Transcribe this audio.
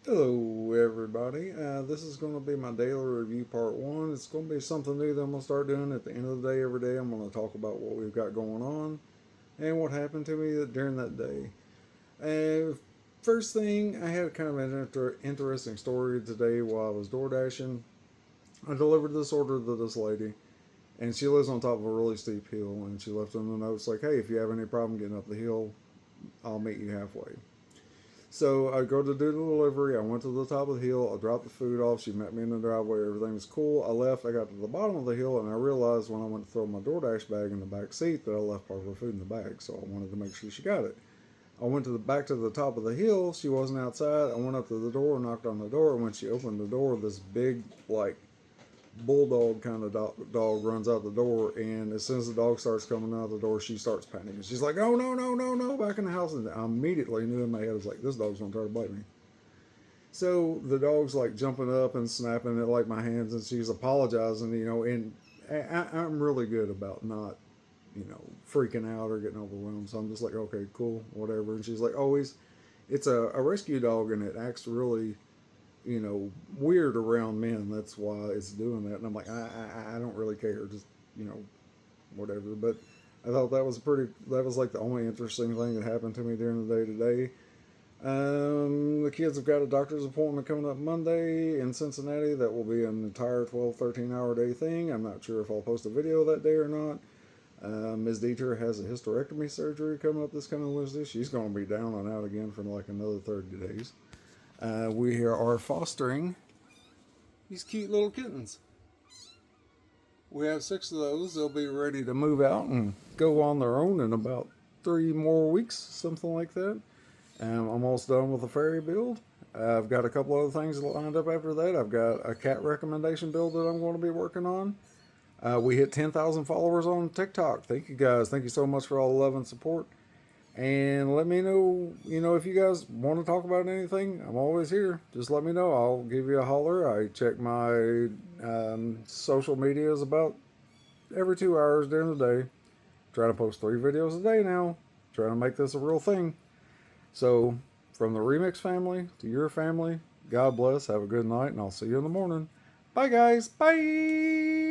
Hello, everybody. This is going to be my daily review part one. It's going to be something new that I'm going to start doing at the end of the day every day. I'm going to talk about what we've got going on and what happened to me during that day. First thing, I had kind of an interesting story today while I was door dashing. I delivered this order to this lady, and she lives on top of a really steep hill, and she left in the notes like, hey, if you have any problem getting up the hill, I'll meet you halfway. So I go to do the delivery. I went to the top of the hill. I dropped the food off. She met me in the driveway. Everything was cool. I left. I got to the bottom of the hill, and I realized when I went to throw my DoorDash bag in the back seat that I left part of her food in the bag. So I wanted to make sure she got it. I went to the back to the top of the hill. She wasn't outside. I went up to the door, knocked on the door, and when she opened the door, this big bulldog kind of dog runs out the door, and as soon as the dog starts coming out the door, she starts panicking. She's like, "Oh no, no, no, no!" Back in the house, and I immediately knew in my head, I was like, "This dog's gonna try to bite me." So the dog's like jumping up and snapping at like my hands, and she's apologizing, and I'm really good about not, freaking out or getting overwhelmed. So I'm just like, okay, cool, whatever. And she's like, "Always, it's a rescue dog, and it acts really weird around men. That's why it's doing that." And I'm like, I don't really care. Just, you know, whatever. But I thought that was like the only interesting thing that happened to me during the day today. The kids have got a doctor's appointment coming up Monday in Cincinnati. That will be an entire 12, 13-hour day thing. I'm not sure if I'll post a video that day or not. Ms. Dieter has a hysterectomy surgery coming up this coming Wednesday. She's going to be down and out again for like another 30 days. We are fostering these cute little kittens. We have 6 of those. They'll be ready to move out and go on their own in about 3 more weeks, something like that. I'm almost done with the fairy build. I've got a couple other things lined up after that. I've got a cat recommendation build that I'm going to be working on. We hit 10,000 followers on TikTok. Thank you guys. Thank you so much for all the love and support. And let me know, if you guys want to talk about anything, I'm always here. Just let me know. I'll give you a holler. I check my social medias about every 2 hours during the day. Try to post 3 videos a day now. Trying to make this a real thing. So, from the Remix family to your family, God bless. Have a good night, and I'll see you in the morning. Bye, guys. Bye.